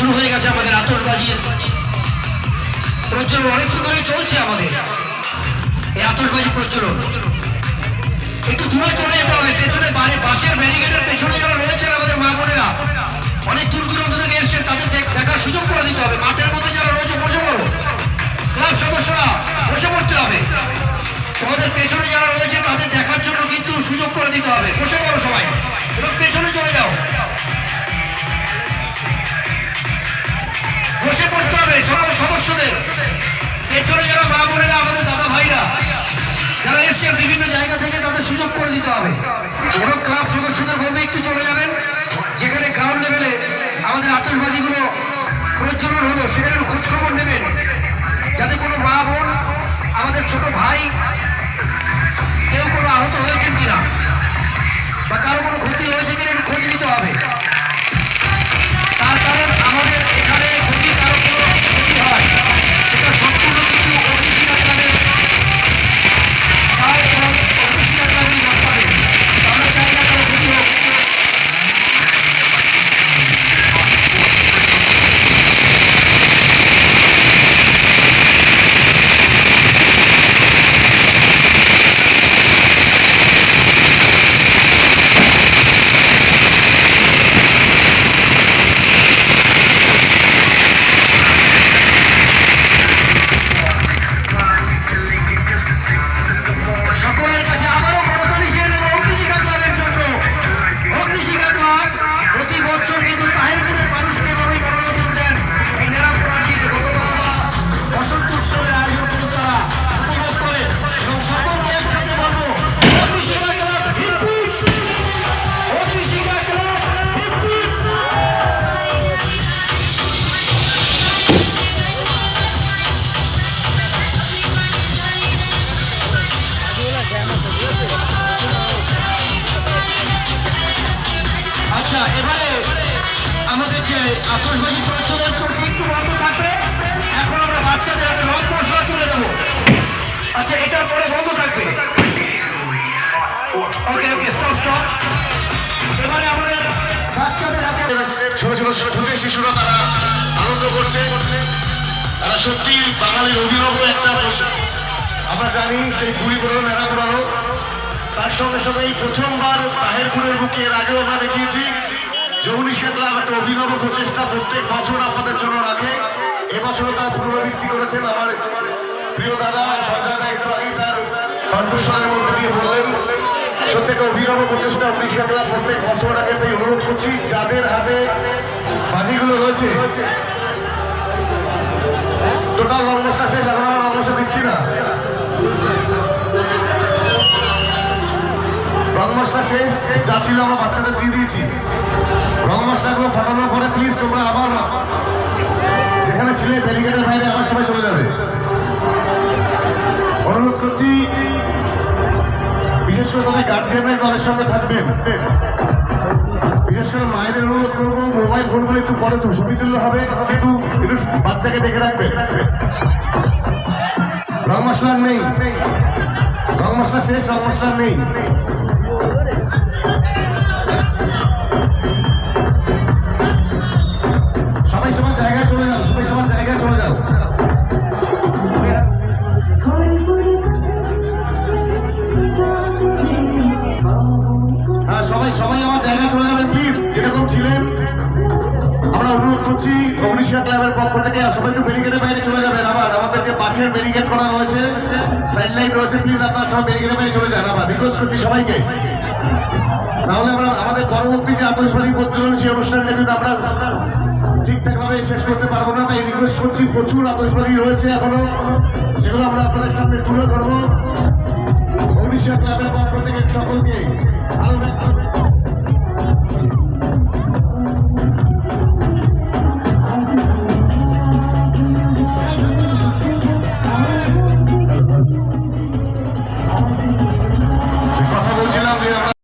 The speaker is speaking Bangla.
শুরু হয়ে গেছে আমাদের আতশবাজির প্রজ্বলন। অনেকক্ষণ ধরে চলছে আমাদের এই আতশবাজি প্রজ্বলন। একটু দূরে চলে যেতে হবে, পেছনে বাসের ব্যারিকেডের পেছনে যারা রয়েছেন আমাদের মা বোনেরা অনেক দূর দূরান্ত থেকে এসছেন, তাদের দেখার সুযোগ করে দিতে হবে। মাঠের মধ্যে যারা রয়েছে বসে পড়ো, ক্লাব সদস্যরা বসে পড়তে হবে। তোমাদের পেছনে যারা রয়েছে তাদের দেখার জন্য কিন্তু সুযোগ করে দিতে হবে। বসে পড়ো সবাই এবং পেছনে চলে যাও, বসে পড়তে হবে সব সদস্যদের। পেছনে যারা মা বোনেরা আমাদের দাদা ভাইরা যারা এসছেন বিভিন্ন জায়গা থেকে তাদের সুযোগ করে দিতে হবে। এবং ক্লাব সদস্যদের বলবে একটু চলে যাবেন, যেখানে গ্রাউন্ড লেভেলে আমাদের আতশবাজিগুলো প্রজ্বলন হলো সেখানে খোঁজ খবর নেবেন, যাতে কোনো মা বোন আমাদের ছোট ভাই কেউ কোনো আহত হয়েছেন কিনা বা কারো কোনো ক্ষতি হয়েছে কিনা একটু খোঁজ নিতে হবে। তার কারণ আমাদের এখানে যদি কারো কোনো ক্ষতি হয় সেটা সম্পূর্ণ কিন্তু অগ্নিশিখা ক্লাবের দায় এবং অগ্নিশিখা ক্লাবেরই বর্তাবে। আমরা চাই না কারো ক্ষতি হোক। সকলের কাছে আবারও করতালি চেয়ে নেব অগ্নিশিখা ক্লাবের জন্য। অগ্নিশিখা ক্লাব প্রতি বছর কিন্তু তাহিরপুরের মানুষকে যেভাবে মনোরঞ্জন দেন, এই নেরাপরাধীর বসন্ত উৎসবের আয়োজন করে তারা উপভোগ করে। এবং সকলকে একসাথে বলবো অগ্নিশিখা ক্লাব হিটপিট, অগ্নিশিখা ক্লাব হিটপিট। আচ্ছা, এবারে আমাদের যে আতশবাজি প্রজ্বলন চলছে একটু বন্ধ থাকবে। এখন আমরা বাচ্চাদের হাতে রং মশলা তুলে দেবো। আচ্ছা, এটার পরে বন্ধ থাকবে। ওকে ওকে, স্টপ স্টপ। এবারে আমাদের বাচ্চাদের হাতে ছোট ছোট ক্ষুদে শিশুরা তারা আনন্দ করছে। তারা সত্যি বাঙালির অভিনব একটা, আমরা জানি সেই বুড়ি পুরানো মেলা পুরানো। তার সঙ্গে সঙ্গে এই প্রথমবার তাহিরপুরের বুকে এর আগেও আমরা দেখিয়েছি অগ্নিশিখা ক্লাব একটা অভিনব প্রচেষ্টা প্রত্যেক বছর আপনাদের জন্য রাখে। এবছরও তার পুনরাবৃত্তি করেছেন আমার প্রিয় দাদা সঞ্জয় দা একটু আগেই তার কণ্ঠস্বরের মধ্যে দিয়ে বললেন। সত্যি একটা অভিনব প্রচেষ্টা অগ্নিশিখা ক্লাব প্রত্যেক বছর আগে। তাই অনুরোধ করছি যাদের হাতে বাজিগুলো রয়েছে, টোটাল রংমশলা শেষ, এখন আমরা রংমশলা দিচ্ছি না। রং মশলা শেষ, যা ছিল আমরা বাচ্চাদের দিয়ে দিয়েছি। রং মশলাগুলো ফাটানোর পরে প্লিজ তোমরা আবার যেখানে ছিলে ব্যারিকেডের বাইরে আবার সবাই চলে যাবে। অনুরোধ করছি, বিশেষ করে তাদের গার্জিয়ানরা তাদের সঙ্গে থাকবেন। বিশেষ করে মায়েদের অনুরোধ করবো মোবাইল ফোনগুলো একটু পরে তো ছবি তুললে হবে, কিন্তু একটু বাচ্চাকে দেখে রাখবেন। রং মশলা নেই, রং মশলা শেষ, রং মশলা নেই। সবাই সবার জায়গায় চলে যাও, সবাই সবার জায়গায় চলে যাও। হ্যাঁ, সবাই সবাই আমার জায়গায় চলে যাবেন প্লিজ। যেরকম ছিলেন আমরা অনুরোধ করছি অগ্নিশিখা ক্লাবের পক্ষ থেকে সবাই একটু ব্যারিকেডের বাইরে চলে যাবেন। আবার আমাদের যে পাশের ব্যারিকেড করা রয়েছে, সাইড লাইন রয়েছে, প্লিজ আপনারা সব ব্যারিকেডের বাইরে চলে যান। আবার রিকোয়েস্ট করছি সবাইকে, তাহলে আমরা আমাদের পরবর্তী যে আতশবাজি প্রজ্বলন সেই অনুষ্ঠানটা কিন্তু আমরা ঠিকঠাক ভাবে শেষ করতে পারবো না। তাই রিকোয়েস্ট করছি, প্রচুর আতশবাজি রয়েছে এখনো, সেগুলো আমরা আপনাদের সামনে তুলে ধরবো। অগ্নিশিখা ক্লাবের পক্ষ থেকে সকলকে আরো